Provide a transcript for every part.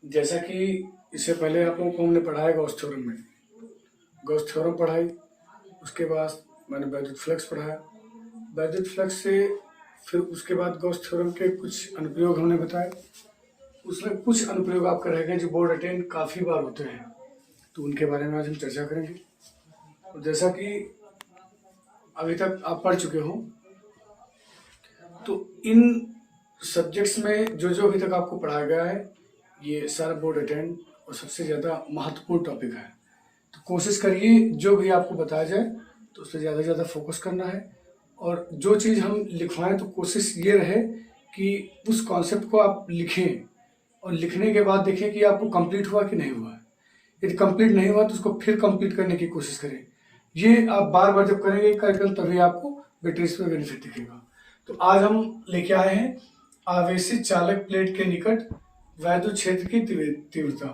जैसा कि इससे पहले आप लोगों को हमने पढ़ाया गॉस थ्योरम में, गॉस थ्योरम पढ़ाई, उसके बाद मैंने वैद्युत फ्लक्स पढ़ाया, वैद्युत फ्लक्स से फिर उसके बाद गॉस थ्योरम के कुछ अनुप्रयोग हमने बताए। उसमें कुछ अनुप्रयोग आपके रह गए जो बोर्ड अटेंड काफ़ी बार होते हैं, तो उनके बारे में आज हम चर्चा करेंगे। और जैसा कि अभी तक आप पढ़ चुके हो, तो इन सब्जेक्ट्स में जो जो अभी तक आपको पढ़ाया गया है ये सारा बोर्ड अटेंड और सबसे ज़्यादा महत्वपूर्ण टॉपिक है। तो कोशिश करिए जो भी आपको बताया जाए तो उस पर ज़्यादा से ज़्यादा फोकस करना है, और जो चीज़ हम लिखवाएं तो कोशिश ये रहे कि उस कॉन्सेप्ट को आप लिखें और लिखने के बाद देखें कि आपको कंप्लीट हुआ कि नहीं हुआ है। यदि कंप्लीट नहीं हुआ तो उसको फिर कंप्लीट करने की कोशिश करें। ये आप बार बार जब करेंगे कार्यक्रम तभी आपको बेटर इस पर बेनिफिट दिखेगा। तो आज हम लेके आए हैं आवेशित चालक प्लेट के निकट वैद्युत क्षेत्र की तीव्रता।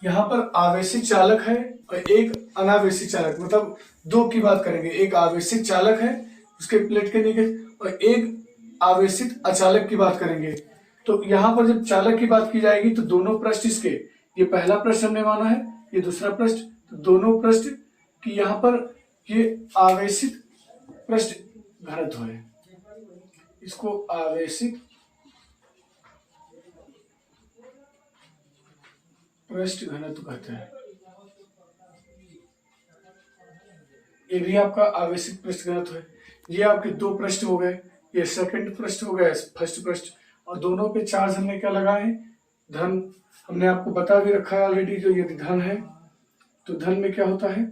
यहाँ पर आवेशित चालक है और एक अनावेशित चालक, मतलब दो की बात करेंगे। एक आवेशित चालक है उसके प्लेट के निकट और एक आवेशित अचालक की बात करेंगे। तो यहाँ पर जब चालक की बात की जाएगी तो दोनों पृष्ठ इसके, ये पहला पृष्ठ हमने माना है, ये दूसरा पृष्ठ, तो दोनों पृष्ठ की यहाँ पर ये आवेशित पृष्ठ घनत्व है, इसको आवेशित पृष्ठ घनत्व कहते हैं। ये भी आपका आवेशित पृष्ठ घनत्व है। ये आपके दो पृष्ठ हो गए, ये सेकंड पृष्ठ हो गया, फर्स्ट पृष्ठ, और दोनों पे चार्ज हमने क्या लगाए हैं, धन। हमने आपको बता भी रखा है ऑलरेडी, जो यदि धन है तो धन में क्या होता है,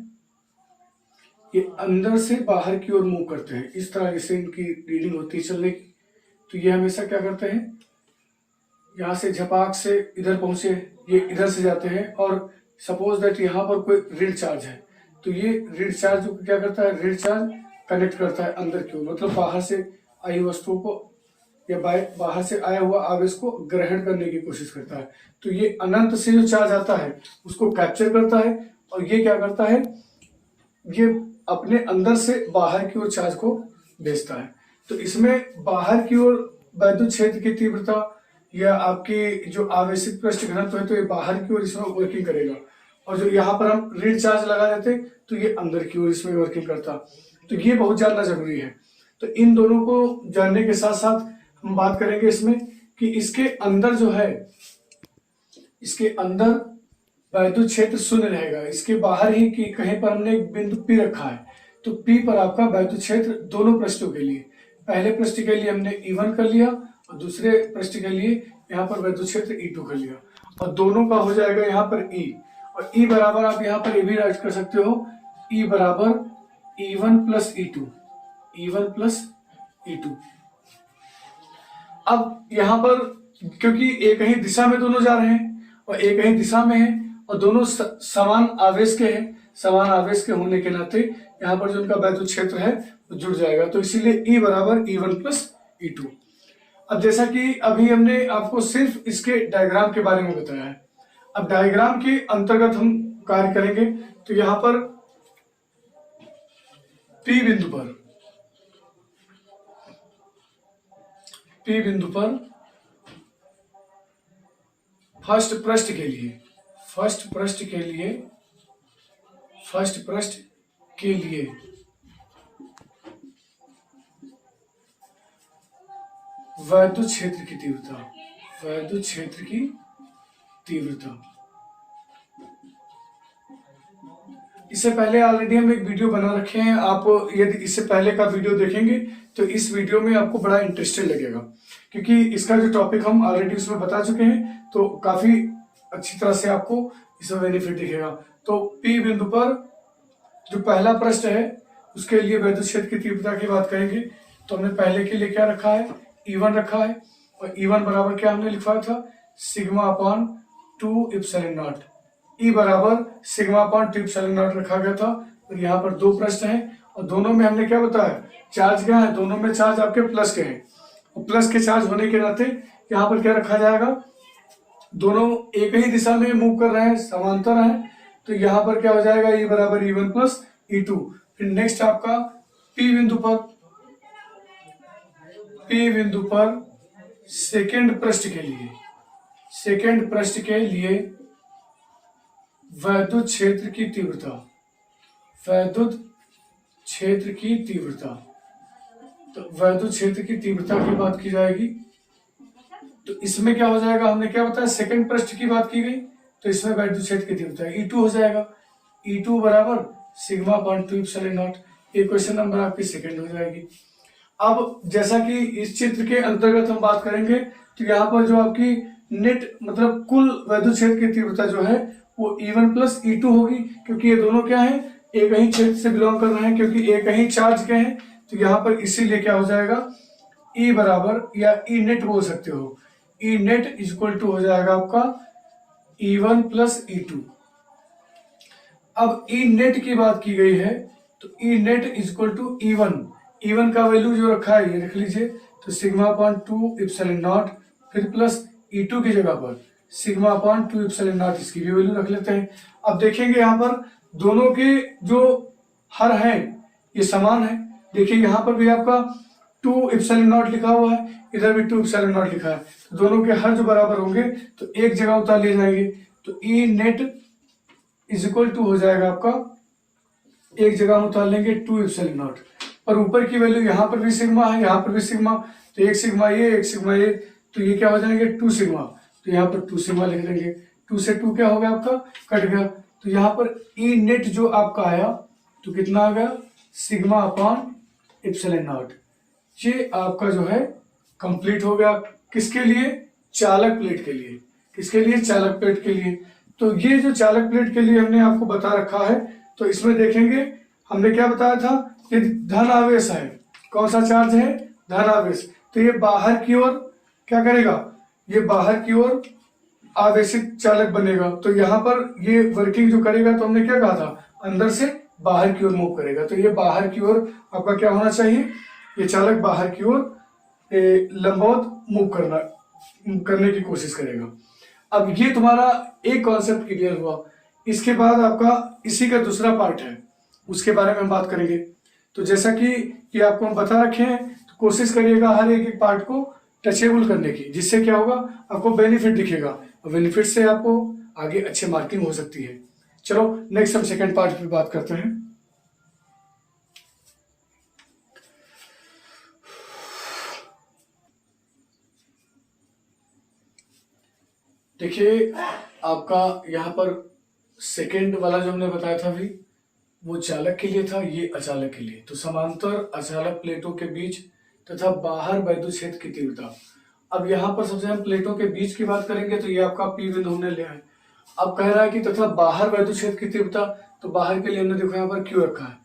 ये अंदर से बाहर की ओर मूव करते हैं। इस तरह से इनकी रीडिंग होती है चलने की। तो ये हमेशा क्या करते हैं, यहाँ से झपाक से इधर पहुंचे, ये इधर से जाते हैं, और सपोज दैट यहाँ पर कोई ऋण चार्ज है तो ये ऋण चार्ज क्या करता है, ऋण चार्ज कनेक्ट करता है अंदर की ओर, मतलब बाहर से आई वस्तुओं को या बाहर से आया हुआ आवेश को ग्रहण करने की कोशिश करता है। तो ये अनंत से जो चार्ज आता है उसको कैप्चर करता है, और ये क्या करता है, ये अपने अंदर से बाहर की ओर चार्ज को भेजता है। तो इसमें बाहर की ओर वैद्युत क्षेत्र की तीव्रता या आपकी जो आवेशित पृष्ठ घनत्व है तो ये बाहर की ओर इसमें वर्किंग करेगा, और जो यहाँ पर हम ऋण चार्ज लगा देते तो ये अंदर की ओर इसमें वर्किंग करता। तो ये बहुत जानना जरूरी है। तो इन दोनों को जानने के साथ साथ हम बात करेंगे इसमें कि इसके अंदर जो है, इसके अंदर वैद्युत क्षेत्र शून्य रहेगा। इसके बाहर ही कि कहीं पर हमने एक बिंदु P रखा है, तो P पर आपका वैद्युत क्षेत्र दोनों पृष्ठों के लिए, पहले पृष्ठ के लिए हमने E1 कर लिया और दूसरे पृष्ठ के लिए यहाँ पर वैद्युत क्षेत्र E2 कर लिया, और दोनों का हो जाएगा यहाँ पर E। और E बराबर आप यहाँ पर ये भी राइट कर सकते हो, E बराबर E1 plus E2, E1 plus E2। अब यहाँ पर क्योंकि एक ही दिशा में दोनों जा रहे हैं और एक ही दिशा में है और दोनों समान आवेश के हैं, समान आवेश के होने के नाते यहाँ पर जो उनका वैद्युत क्षेत्र है वो जुड़ जाएगा। तो इसीलिए E बराबर E1 प्लस E2। अब जैसा कि अभी हमने आपको सिर्फ इसके डायग्राम के बारे में बताया है, अब डायग्राम के अंतर्गत हम कार्य करेंगे। तो यहाँ पर P बिंदु पर फर्स्ट पृष्ठ के लिए वैद्युत क्षेत्र की तीव्रता, इससे पहले ऑलरेडी हम एक वीडियो बना रखे हैं। आप यदि इससे पहले का वीडियो देखेंगे तो इस वीडियो में आपको बड़ा इंटरेस्टिंग लगेगा, क्योंकि इसका जो टॉपिक हम ऑलरेडी उसमें बता चुके हैं, तो काफी अच्छी तरह से आपको इसमें बेनिफिट दिखेगा। तो P बिंदु पर जो पहला पृष्ठ है उसके लिए वैद्युत क्षेत्र की तीव्रता की बात करेंगे। तो हमने पहले के लिए क्या रखा है, E1 रखा है, और E1 बराबर क्या हमने लिखा था, sigma upon 2 epsilon not. E बराबर सिग्मा अपॉन 2 एप्सिलॉन नॉट रखा गया था। और यहाँ पर दो पृष्ठ हैं और दोनों में हमने क्या बताया, चार्ज क्या है, दोनों में चार्ज आपके प्लस के हैं, और प्लस के चार्ज होने के नाते यहाँ पर क्या रखा जाएगा, दोनों एक ही दिशा में मूव कर रहे हैं, समांतर हैं, तो यहाँ पर क्या हो जाएगा, E बराबर E1 प्लस E2। फिर नेक्स्ट आपका P बिंदु पर सेकेंड पृष्ठ के लिए सेकेंड पृष्ठ के लिए वैद्युत क्षेत्र की तीव्रता, वैद्युत क्षेत्र की तीव्रता, तो वैद्युत क्षेत्र की तीव्रता की बात की जाएगी। तो इसमें क्या हो जाएगा, हमने क्या बताया, सेकंड पृष्ठ की बात की गई, तो इसमें वैद्युत क्षेत्र की तीव्रता E2 हो जाएगा। E2 बराबर सिग्मा अपॉन 2 एप्सिलॉन नॉट। ये क्वेश्चन नंबर आपकी सेकंड हो जाएगी। अब जैसा कि इस चित्र के अंतर्गत हम बात करेंगे, तो यहाँ पर जो आपकी नेट मतलब कुल वैद्युत क्षेत्र की तीव्रता जो है वो E1 प्लस E2 होगी, क्योंकि ये दोनों क्या है, एक ही क्षेत्र से बिलोंग कर रहे हैं, क्योंकि एक ही चार्ज के हैं। तो यहाँ पर इसीलिए क्या हो जाएगा, E बराबर या E नेट बोल सकते हो, E नेट इक्वल टू हो जाएगा आपका E1 प्लस E2। अब E नेट की बात की गई है, तो E net equal to E1 का वैल्यू जो रखा है ये रख लीजिए, तो सिग्मा अपॉन 2 एप्सिलॉन नॉट, फिर प्लस E2 की जगह पर सिग्मा अपॉन 2 एप्सिलॉन नॉट, इसकी भी वैल्यू रख लेते हैं। अब देखेंगे यहाँ पर दोनों के जो हर है ये समान है। देखिए यहाँ पर भी आपका 2 एप्सिलॉन नॉट लिखा हुआ है, इधर भी 2 एप्सिलॉन नॉट लिखा है, तो दोनों के हर जो बराबर होंगे तो एक जगह उतार लिए जाएंगे। तो E net is equal to हो जाएगा आपका, एक जगह हम उतार लेंगे 2 एप्सिलॉन नॉट, और ऊपर की वैल्यू यहाँ पर भी सिग्मा है, यहाँ पर भी सिग्मा, तो एक सिग्मा ये, तो ये क्या हो जाएंगे 2 सिग्मा, तो यहाँ पर 2 सिग्मा लिख देंगे। 2 से 2 क्या हो गया आपका, कट गया। तो यहाँ पर E नेट जो आपका आया तो कितना आ गया, सिग्मा अपॉन एप्सिलॉन नॉट। ये आपका जो है कंप्लीट हो गया, किसके लिए, चालक प्लेट के लिए। किसके लिए, चालक प्लेट के लिए। तो ये जो चालक प्लेट के लिए हमने आपको बता रखा है, तो इसमें देखेंगे हमने क्या बताया था, ये धन आवेश है। कौन सा चार्ज है, धन आवेश। तो ये बाहर की ओर क्या करेगा, ये बाहर की ओर आवेशित चालक बनेगा। तो यहाँ पर ये वर्किंग जो करेगा, तो हमने क्या कहा था, अंदर से बाहर की ओर मूव करेगा। तो ये बाहर की ओर आपका क्या होना चाहिए, ये चालक बाहर की ओर लंबवत मूव करने की कोशिश करेगा। अब ये तुम्हारा एक कॉन्सेप्ट क्लियर हुआ। इसके बाद आपका इसी का दूसरा पार्ट है, उसके बारे में हम बात करेंगे। तो जैसा कि ये आपको हम बता रखे हैं, तो कोशिश करिएगा हर एक पार्ट को टचेबल करने की, जिससे क्या होगा, आपको बेनिफिट दिखेगा, और बेनिफिट से आपको आगे अच्छे मार्किंग हो सकती है। चलो नेक्स्ट हम सेकंड पार्ट पे बात करते हैं। देखिए आपका यहाँ पर सेकंड वाला जो हमने बताया था अभी, वो चालक के लिए था, ये अचालक के लिए। तो समांतर अचालक प्लेटों के बीच तथा बाहर वैद्युत क्षेत्र की तीव्रता। अब यहाँ पर सबसे हम प्लेटों के बीच की बात करेंगे, तो ये आपका P बिंदु हमने लिया है। अब कह रहा है कि तथा बाहर वैद्युत क्षेत्र की तीव्रता, तो बाहर के लिए हमने देखो यहाँ पर Q रखा है।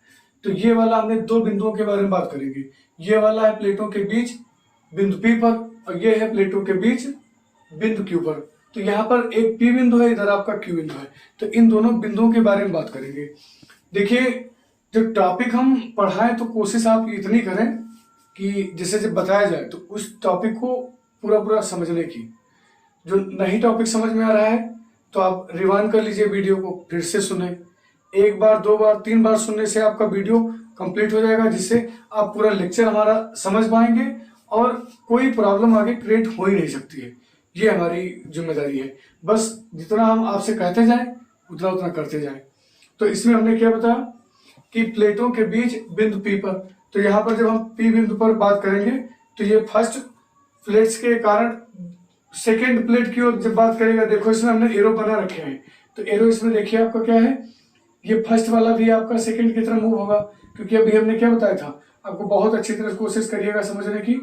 तो ये वाला हमने दो बिंदुओं के बारे में बात करेंगे। ये वाला है प्लेटों के बीच बिंदु P पर, और ये है प्लेटों के बीच बिंदु Q पर। तो यहाँ पर एक P बिंदु है, इधर आपका Q बिंदु है। तो इन दोनों बिंदुओं के बारे में बात करेंगे। देखिए जब टॉपिक हम पढ़ाएं, तो कोशिश आप इतनी करें कि जैसे जब बताया जाए तो उस टॉपिक को पूरा समझने की। जो नहीं टॉपिक समझ में आ रहा है, तो आप रिवाइंड कर लीजिए वीडियो को, फिर से सुने। एक बार, दो बार, तीन बार सुनने से आपका वीडियो कंप्लीट हो जाएगा, जिससे आप पूरा लेक्चर हमारा समझ पाएंगे और कोई प्रॉब्लम आगे क्रिएट हो ही नहीं सकती है। ये हमारी जिम्मेदारी है। बस जितना हम आपसे कहते जाएं उतना करते जाएं। तो इसमें हमने क्या बताया कि प्लेटों के बीच बिंदु P पर, तो यहाँ पर जब हम P बिंदु पर बात करेंगे, तो ये फर्स्ट प्लेट्स के कारण सेकेंड प्लेट की ओर जब बात करेगा, देखो इसमें हमने एरो बना रखे हैं। तो एरो इसमें देखिए आपका क्या है, ये फर्स्ट वाला भी आपका सेकेंड की तरफ मूव होगा, क्योंकि अभी हमने क्या बताया था आपको, बहुत अच्छी तरह कोशिश करिएगा समझने की।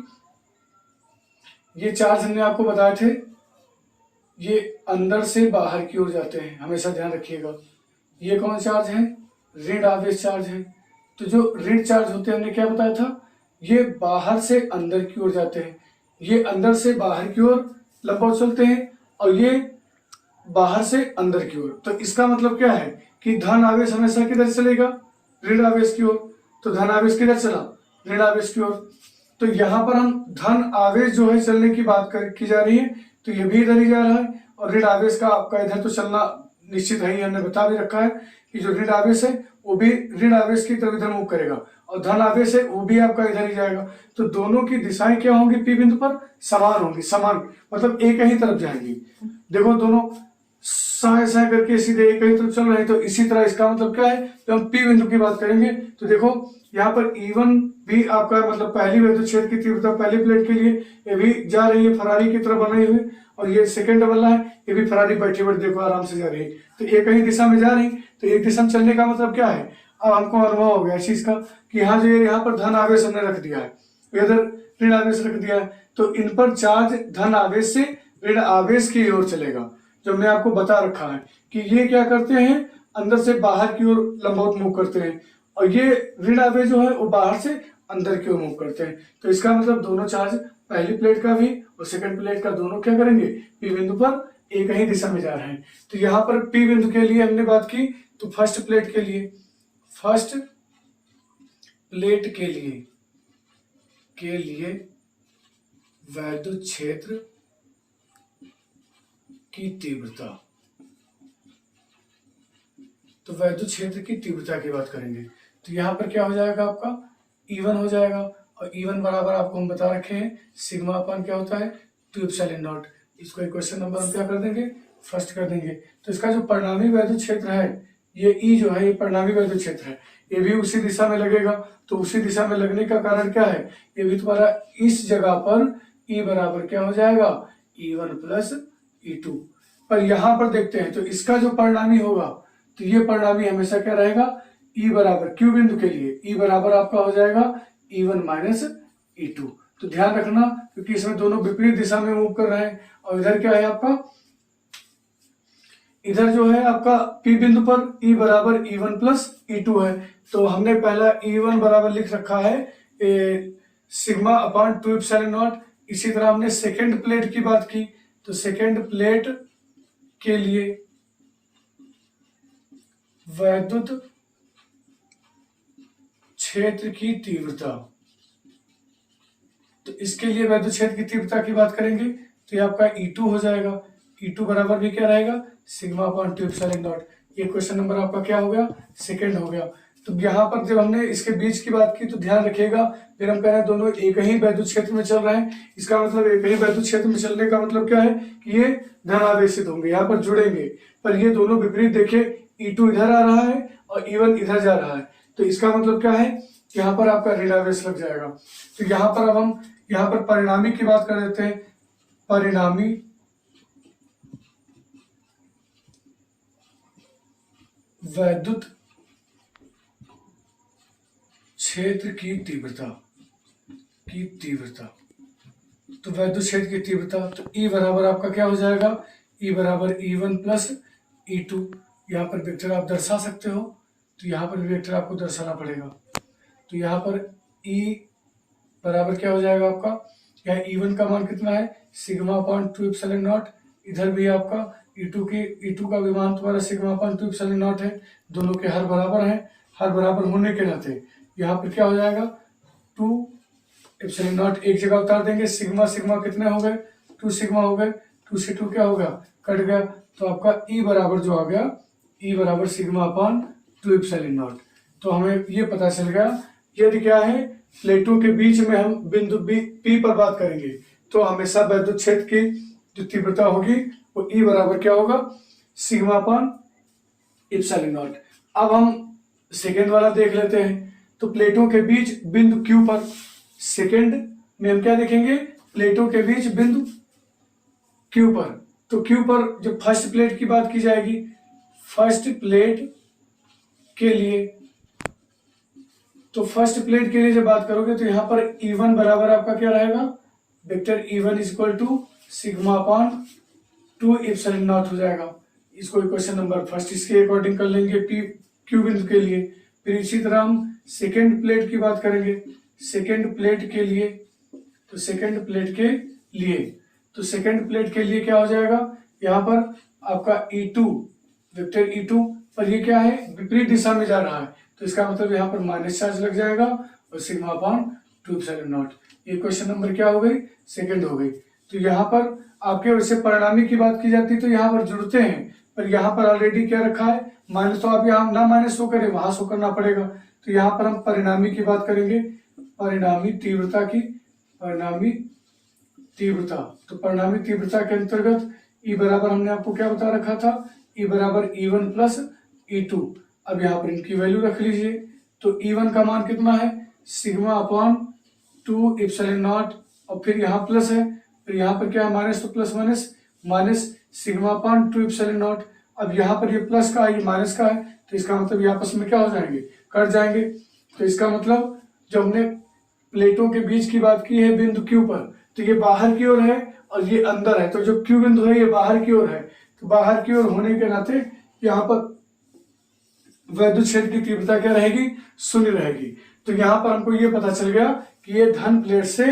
ये चार्ज हमने आपको बताए थे, ये अंदर से बाहर की ओर जाते हैं, हमेशा ध्यान रखिएगा। ये कौन चार्ज है, ऋण आवेश चार्ज है। तो जो ऋण चार्ज होते हैं, हमने क्या बताया था, ये बाहर से अंदर की ओर जाते हैं। ये अंदर से बाहर की ओर लंबवत चलते हैं, और ये बाहर से अंदर की ओर। तो इसका मतलब क्या है कि धन आवेश हमेशा किधर चलेगा, ऋण आवेश की ओर। तो धन आवेश किधर चला, ऋण आवेश की ओर। तो यहाँ पर हम धन आवेश जो है चलने की बात की जा रही है, तो ये भी इधर ही जा रहा है, और ऋण आवेश का आपका इधर तो चलना निश्चित है ही, हमने बता भी रखा है कि जो ऋण आवेश है वो भी ऋण आवेश की तरफ इधर मूव करेगा, और धन आवेश है वो भी आपका इधर ही जाएगा। तो दोनों की दिशाएं क्या होंगी P बिंदु पर, समान होंगी, समान मतलब एक ही तरफ जाएंगी। देखो दोनों साए साए करके सीधे एक ही तरफ चल रहे हैं, तो इसी तरह इसका मतलब क्या है, जब हम P बिंदु की बात करेंगे तो देखो यहाँ पर E1 भी आपका मतलब पहली वैद्युत क्षेत्र की तीव्रता पहली प्लेट के लिए ये भी जा रही है फरारी की तरफ बनाई हुई, और ये सेकंड वाला है ये भी फरारी बैठी बैठी देखो आराम से जा रही है, तो एक ही दिशा में जा रही, तो एक दिशा में चलने का मतलब क्या है, अब हमको अनुभव हो गया इस चीज का कि यहाँ जो यहाँ पर धन आवेश हमने रख दिया है, इधर ऋण आवेश रख दिया है, तो इन पर चार्ज धन आवेश से ऋण आवेश की ओर चलेगा, जो मैंने आपको बता रखा है कि ये क्या करते हैं, अंदर से बाहर की ओर लंबवत मूव करते हैं, और ये ऋण आवेश जो है वो बाहर से अंदर की ओर मूव करते हैं। तो इसका मतलब दोनों चार्ज पहली प्लेट का भी और सेकंड प्लेट का दोनों क्या करेंगे, पी बिंदु पर एक ही दिशा में जा रहे हैं। तो यहाँ पर पी बिंदु के लिए हमने बात की, तो फर्स्ट प्लेट के लिए वैद्युत क्षेत्र की तीव्रता, तो वैद्युत क्षेत्र की तीव्रता की बात करेंगे, तो यहाँ पर क्या हो जाएगा आपका E1 हो जाएगा, और E1 बराबर आपको हम बता रखे हैं सिग्मा अपन क्या होता है 2 एप्सिलॉन नॉट। इसको इक्वेशन नंबर हम क्या कर देंगे, फर्स्ट कर देंगे। तो इसका जो परिणामी वैद्युत क्षेत्र है ये E जो है ये परिणामी वैद्युत क्षेत्र है, ये भी उसी दिशा में लगेगा, तो उसी दिशा में लगने का कारण क्या है, ये भी तुम्हारा इस जगह पर E बराबर क्या हो जाएगा E1 प्लस E2। पर यहाँ पर देखते हैं तो इसका जो परिणामी होगा, तो ये परिणामी हमेशा क्या रहेगा, E बराबर Q बिंदु के लिए E बराबर आपका हो जाएगा E1 माइनस E2। तो ध्यान रखना क्योंकि इसमें दोनों विपरीत दिशा में मूव कर रहे हैं, और इधर क्या है आपका, इधर जो है आपका P बिंदु पर E बराबर E1 प्लस E2 है, तो हमने पहला E1 बराबर लिख रखा है सिग्मा अपॉन 2 एप्सिलॉन नॉट। इसी तरह हमने सेकेंड प्लेट की बात की, तो सेकेंड प्लेट के लिए वैद्युत क्षेत्र की तीव्रता, तो इसके लिए वैद्युत क्षेत्र की तीव्रता की बात करेंगे तो ये आपका E2 हो जाएगा, E2 बराबर भी क्या रहेगा सिग्मा अपॉन 2 एप्सिलॉन नॉट। ये क्वेश्चन नंबर आपका क्या हो गया, सेकंड हो गया। तो यहाँ पर जब हमने इसके बीच की बात की तो ध्यान रखिएगा, फिर हम कह रहे हैं दोनों एक ही वैद्युत क्षेत्र में चल रहे हैं, इसका मतलब एक ही वैद्युत क्षेत्र में चलने का मतलब क्या है कि ये धन आवेशित होंगे, यहाँ पर जुड़ेंगे, पर ये दोनों विपरीत देखे E2 इधर आ रहा है और E1 इधर जा रहा है, तो इसका मतलब क्या है, यहाँ पर आपका ऋण आवेश लग जाएगा। तो यहाँ पर अब हम यहाँ पर परिणामी की बात कर देते हैं, परिणामी वैद्युत क्षेत्र की तीव्रता तो वैद्युत क्षेत्र की तीव्रता, तो E बराबर आपका क्या हो जाएगा, E बराबर E1 प्लस E2। यहाँ पर वेक्टर आप दर्शा सकते हो, तो यहाँ पर वेक्टर आपको दर्शाना पड़ेगा। तो यहाँ पर E बराबर क्या हो जाएगा आपका, यहाँ E1 का मान कितना है सिग्मा अपॉन 2 एप्सिलॉन नॉट, इधर भी आपका E2 का भी मान तुम्हारा सिग्मा अपॉन 2 एप्सिलॉन नॉट है, दोनों के हर बराबर हैं, हर बराबर होने के नाते यहाँ पर क्या हो जाएगा 2 एप्सिलॉन नॉट, एक जगह उतार देंगे, सिग्मा सिग्मा कितने हो गए 2 सिग्मा हो गए, 2 से 2 क्या होगा कट गया, तो आपका E बराबर जो आ गया E बराबर सिग्मा अपॉन 2 एप्सिलॉन नॉट। तो हमें ये पता चल गया, यदि क्या है प्लेटों के बीच में हम बिंदु P पर बात करेंगे तो हमेशा वैद्युत क्षेत्र की जो तीव्रता होगी वो E बराबर क्या होगा सिग्मा अपॉन एप्सिलॉन नॉट। अब हम सेकेंड वाला देख लेते हैं, तो प्लेटों के बीच बिंदु Q पर, सेकेंड में हम क्या देखेंगे प्लेटों के बीच बिंदु Q पर, तो Q पर जो फर्स्ट प्लेट की बात की जाएगी, फर्स्ट प्लेट के लिए, तो फर्स्ट प्लेट के लिए जब बात करोगे तो यहाँ पर E1 बराबर आपका क्या रहेगा, vector E1 is equal to sigma upon 2 epsilon naught हो जाएगा। इसको इक्वेशन नंबर फर्स्ट इसके अकॉर्डिंग कर लेंगे Q बिंदु के लिए। फिर इसी तरह हम सेकेंड प्लेट की बात करेंगे, सेकेंड प्लेट के लिए, तो सेकेंड प्लेट के लिए क्या हो जाएगा, यहाँ पर आपका E2 वेक्टर E2 पर ये क्या है विपरीत दिशा में जा रहा है, तो इसका मतलब यहाँ पर माइनस चार्ज लग जाएगा और सिग्मा अपॉन 2 एप्सिलॉन नॉट। ये क्वेश्चन नंबर क्या हो गई, सेकंड हो गई। तो यहाँ पर आपके वैसे परिणामी की बात की जाती है तो यहाँ पर जुड़ते हैं, पर यहाँ पर ऑलरेडी क्या रखा है माइनस, तो आप यहाँ ना माइनस शो करें वहां शो करना पड़ेगा। तो यहाँ पर हम परिणामी की बात करेंगे, परिणामी तीव्रता की, परिणामी तीव्रता, तो परिणामी तीव्रता के अंतर्गत ई बराबर हमने आपको क्या बता रखा था, ई बराबर E1 प्लस E2। अब यहाँ पर इनकी वैल्यू रख लीजिए। तो E1 का मान कितना है, सिग्मा अपॉन 2 एप्सिलॉन नॉट, और फिर यहाँ प्लस है, फिर यहाँ पर क्या है माइनस, तो plus minus minus sigma upon 2 epsilon not. अब यहाँ पर ये प्लस का ये माइनस का है, तो इसका मतलब ये आपस में क्या हो जाएंगे, कट जाएंगे। तो इसका मतलब जब हमने प्लेटों के बीच की बात की है बिंदु Q पर, तो ये बाहर की ओर है और ये अंदर है, तो जो Q बिंदु है ये बाहर की ओर है, तो बाहर की ओर होने के नाते यहाँ पर वैद्युत क्षेत्र की तीव्रता क्या रहेगी, शून्य रहेगी। तो यहाँ पर हमको ये पता चल गया कि ये धन प्लेट से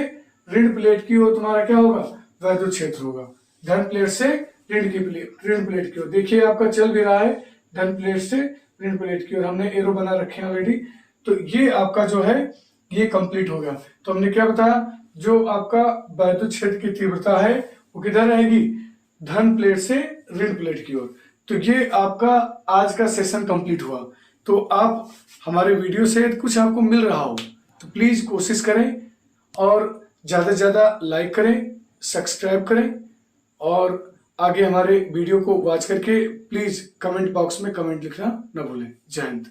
ऋण प्लेट की ओर तुम्हारा क्या होगा, वैद्युत क्षेत्र होगा। धन प्लेट से ऋण प्लेट की ओर, देखिए आपका चल भी रहा है, धन प्लेट से ऋण प्लेट की ओर हमने एरो बना रखे हैं ऑलरेडी। तो ये आपका जो है ये कंप्लीट हो गया। तो हमने क्या बताया, जो आपका वैद्युत क्षेत्र की तीव्रता है वो किधर रहेगी, धन प्लेट से ऋण प्लेट की ओर। तो ये आपका आज का सेशन कंप्लीट हुआ। तो आप हमारे वीडियो से कुछ आपको मिल रहा हो तो प्लीज कोशिश करें और ज्यादा से ज्यादा लाइक करें, सब्सक्राइब करें, और आगे हमारे वीडियो को वॉच करके प्लीज कमेंट बॉक्स में कमेंट लिखना न भूलें। जय हिंद।